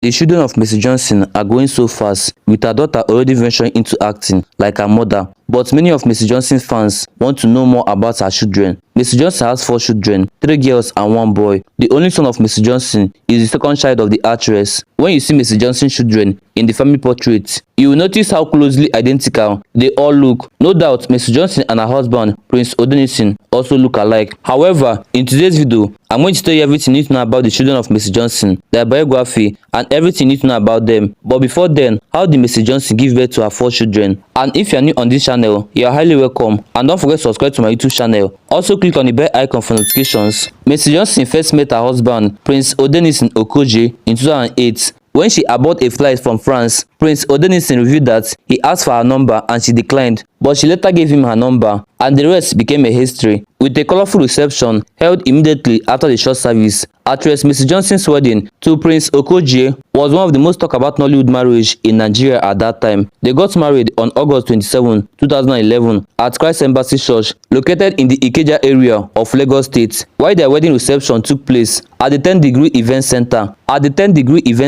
The children of Mercy Johnson are going so fast, with her daughter already venturing into acting like her mother. But many of Mercy Johnson's fans want to know more about her children. Mercy Johnson has 4 children, 3 girls and 1 boy. The only son of Mercy Johnson is the second child of the actress. When you see Mercy Johnson's children in the family portrait, you will notice how closely identical they all look. No doubt, Mercy Johnson and her husband, Prince Odenison, also look alike. However, in today's video, I'm going to tell you everything you need to know about the children of Mercy Johnson, their biography, and everything you need to know about them. But before then, how did Mercy Johnson give birth to her 4 children? And if you are new on this channel, you are highly welcome, and don't forget to subscribe to my YouTube channel. Also click on the bell icon for notifications. Mercy Johnson first met her husband, Prince Odenison Okojie, in 2008. When she aboard a flight from France, Prince Odenison revealed that he asked for her number and she declined, but she later gave him her number, and the rest became a history. With a colorful reception held immediately after the short service, actress Mercy Johnson's wedding to Prince Okojie was one of the most talked about Nollywood marriage in Nigeria at that time. They got married on August 27, 2011 at Christ Embassy Church, located in the Ikeja area of Lagos State, while their wedding reception took place at the 10-degree event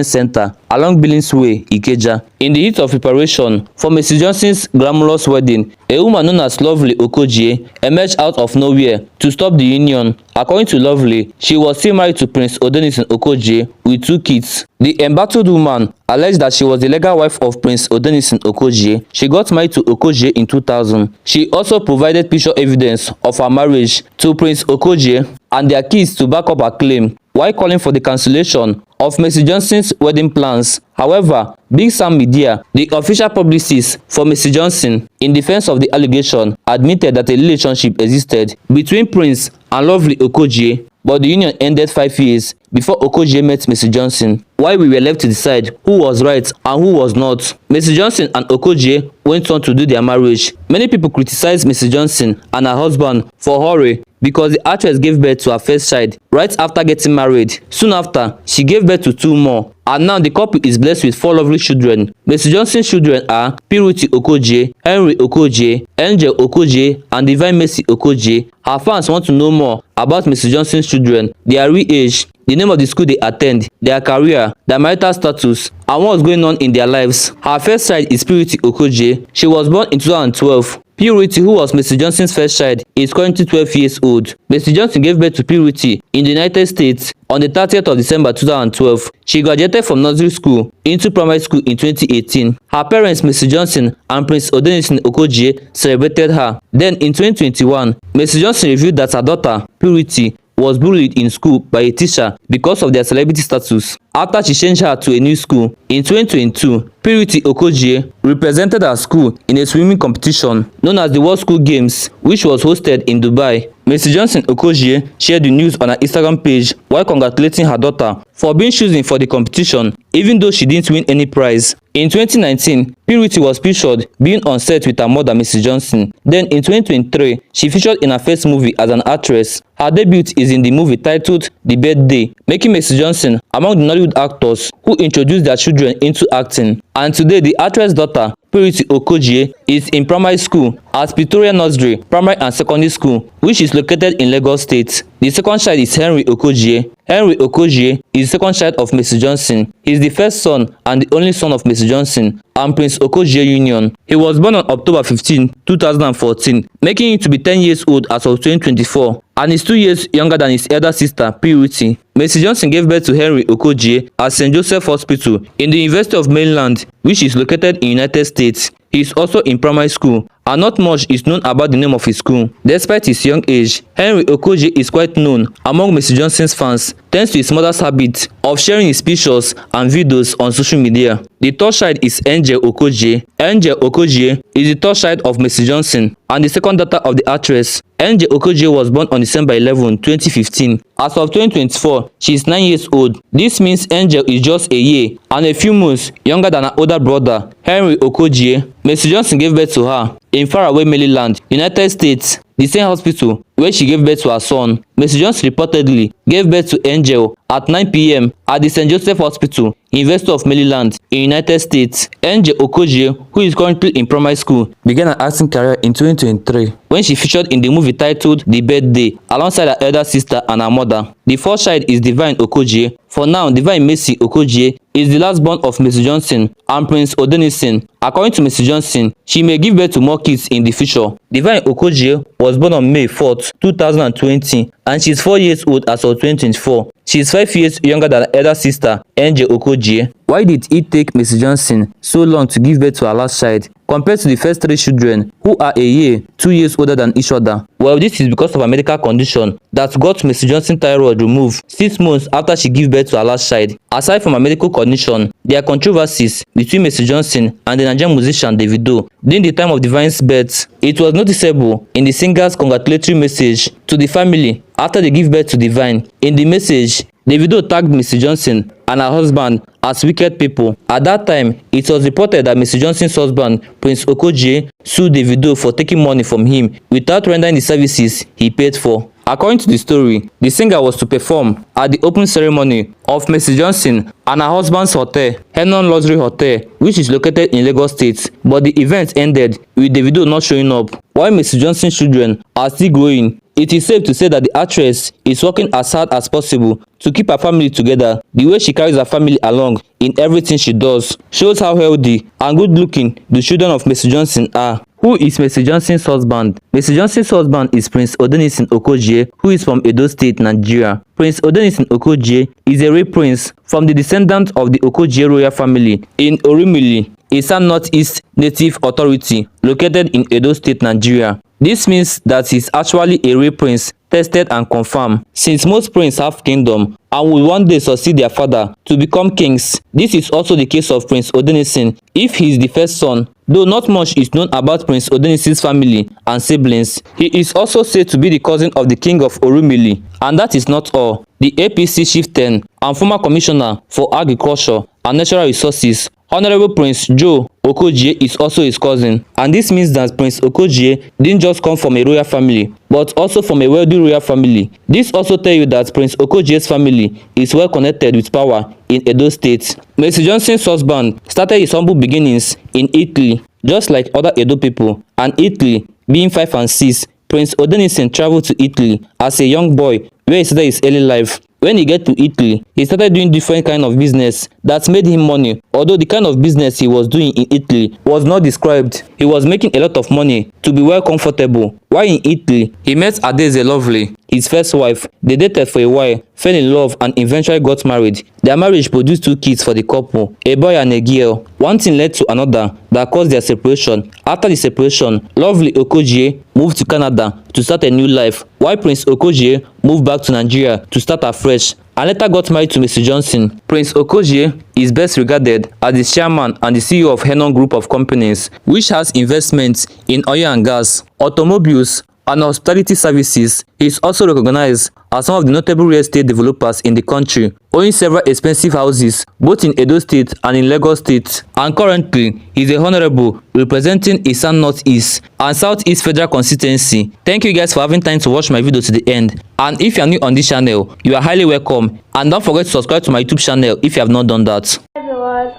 center along Billings Way, Ikeja. In the heat of preparation for Mercy Johnson's glamorous wedding, a woman known as Lovely Okojie emerged out of nowhere to stop the union. According to Lovely, she was still married to Prince Odenison Okojie with 2 kids. The embattled woman alleged that she was the legal wife of Prince Odenison Okojie. She got married to Okojie in 2000. She also provided picture evidence of her marriage to Prince Okojie and their kids to back up her claim, while calling for the cancellation of Mercy Johnson's wedding plans. However, Big Sam Media, the official publicist for Mercy Johnson, in defense of the allegation, admitted that a relationship existed between Prince and Lovely Okojie, but the union ended 5 years before Okojie met Mercy Johnson. While we were left to decide who was right and who was not, Mercy Johnson and Okojie went on to do their marriage. Many people criticized Mercy Johnson and her husband for hurry because the actress gave birth to her first child right after getting married. Soon after, she gave birth to 2 more, and now the couple is blessed with 4 lovely children. Mercy Johnson's children are Purity Okojie, Henry Okojie, Angel Okojie, and Divine Mercy Okojie. Her fans want to know more about Mercy Johnson's children, their real age, the name of the school they attend, their career, their marital status, and what's going on in their lives. Her first child is Purity Okojie. She was born in 2012. Purity, who was Mercy Johnson's first child, is currently 12 years old. Mercy Johnson gave birth to Purity in the United States on the 30th of December 2012. She graduated from nursery school into primary school in 2018. Her parents, Mercy Johnson and Prince Odenison Okojie, celebrated her. Then in 2021, Mercy Johnson revealed that her daughter, Purity, was bullied in school by a teacher because of their celebrity status. After she changed her to a new school in 2022, Purity Okojie represented her school in a swimming competition known as the World School Games, which was hosted in Dubai. Mercy Johnson Okojie shared the news on her Instagram page while congratulating her daughter for being chosen for the competition, even though she didn't win any prize. In 2019, Purity was featured being on set with her mother, Mercy Johnson. Then in 2023, she featured in her first movie as an actress. Her debut is in the movie titled The Birthday, making Mercy Johnson among the Nollywood actors who introduced their children into acting. And today, the actress' daughter, Purity Okojie, is in primary school at Pretoria Nursery, Primary and Secondary School, which is located in Lagos State. The second child is Henry Okojie. Henry Okojie is the second child of Mercy Johnson. He is the first son and the only son of Mercy Johnson and Prince Okojie Union. He was born on October 15, 2014, making him to be 10 years old as of 2024, and is 2 years younger than his elder sister, Purity. Mercy Johnson gave birth to Henry Okojie at St. Joseph Hospital in the University of Maryland, which is located in United States. He is also in primary school, and not much is known about the name of his school. Despite his young age, Henry Okojie is quite known among Mercy Johnson's fans thanks to his mother's habit of sharing his pictures and videos on social media. The third child is Angel Okojie. Angel Okojie is the third child of Mercy Johnson and the second daughter of the actress. Angel Okojie was born on December 11, 2015. As of 2024, she is 9 years old. This means Angel is just a year and a few months younger than her older brother, Henry Okojie. Mercy Johnson gave birth to her in faraway Maryland, United States. the same hospital where she gave birth to her son. Mercy Johnson reportedly gave birth to Angel at 9 p.m. at the St. Joseph Hospital, University of Maryland, in United States. Angel Okojie, who is currently in primary school, began her acting career in 2023 when she featured in the movie titled The Birthday alongside her elder sister and her mother. The first child is Divine Okojie. For now, Divine Mercy Okojie is the last born of Mercy Johnson and Prince Odenison. According to Mercy Johnson, she may give birth to more kids in the future. Divine Okojie was born on May 4th, 2020, and she is 4 years old as of 2024. She is 5 years younger than her elder sister, Angel Okojie. Why did it take Mercy Johnson so long to give birth to her last child, compared to the first 3 children, who are a year, 2 years older than each other? Well, this is because of a medical condition that got Mercy Johnson's thyroid removed 6 months after she gave birth to her last child. Aside from a medical condition, there are controversies between Mercy Johnson and the Nigerian musician Davido. During the time of Divine's birth, it was noticeable in the singer's congratulatory message to the family after they give birth to Divine. In the message, Davido tagged Mercy Johnson and her husband as wicked people. At that time, it was reported that Mercy Johnson's husband, Prince Okojie, sued Davido for taking money from him without rendering the services he paid for. According to the story, the singer was to perform at the opening ceremony of Mercy Johnson and her husband's hotel, Henon Luxury Hotel, which is located in Lagos State, but the event ended with Davido not showing up. While Mercy Johnson's children are still growing, it is safe to say that the actress is working as hard as possible to keep her family together. The way she carries her family along in everything she does shows how healthy and good looking the children of Mercy Johnson are. Who is Mercy Johnson's husband? Mercy Johnson's husband is Prince Odenison Okojie, who is from Edo State, Nigeria. Prince Odenison Okojie is a real prince from the descendant of the Okojie royal family in Orumili, a South Northeast native authority located in Edo State, Nigeria. This means that he is actually a real prince, tested and confirmed, since most princes have kingdom and will one day succeed their father to become kings. This is also the case of Prince Odenison, if he is the first son. Though not much is known about Prince Odenison's family and siblings, he is also said to be the cousin of the king of Orumili. And that is not all. The APC chieftain and former commissioner for agriculture and natural resources, Honorable Prince Joe Okojie, is also his cousin. And this means that Prince Okojie didn't just come from a royal family, but also from a wealthy royal family. This also tells you that Prince Okojie's family is well connected with power in Edo State. Mercy Johnson's husband started his humble beginnings in Italy, just like other Edo people, and Italy being 5 and 6, Prince Odenison traveled to Italy as a young boy, where he started his early life. When he get to Italy, he started doing different kind of business that made him money. Although the kind of business he was doing in Italy was not described, he was making a lot of money to be well comfortable. While in Italy, he met Adeze Lovely, his first wife. They dated for a while, fell in love, and eventually got married. Their marriage produced 2 kids for the couple, a boy and a girl. One thing led to another that caused their separation. After the separation, Lovely Okojie moved to Canada to start a new life, while Prince Okojie moved back to Nigeria to start afresh and later got married to Mercy Johnson. Prince Okojie is best regarded as the chairman and the CEO of Henon Group of Companies, which has investments in oil and gas, automobiles, and hospitality services. He is also recognized as one of the notable real estate developers in the country, owning several expensive houses both in Edo State and in Lagos State. And currently, he is a honorable representing Eastern Northeast and Southeast Federal Constituency. Thank you guys for having time to watch my video to the end. And if you are new on this channel, you are highly welcome. And don't forget to subscribe to my YouTube channel if you have not done that. Hi everyone.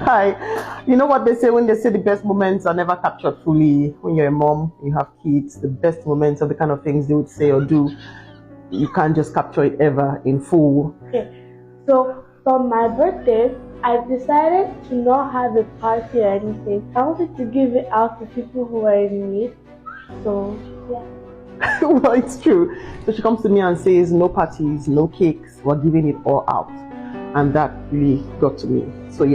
Hi. You know what they say when they say the best moments are never captured fully? When you're a mom, you have kids, the best moments are the kind of things they would say or do. You can't just capture it ever in full. Okay. So for my birthday, I decided to not have a party or anything. I wanted to give it out to people who are in need. So yeah. Well, it's true. So she comes to me and says, no parties, no cakes, we're giving it all out. And that really got to me. So yeah.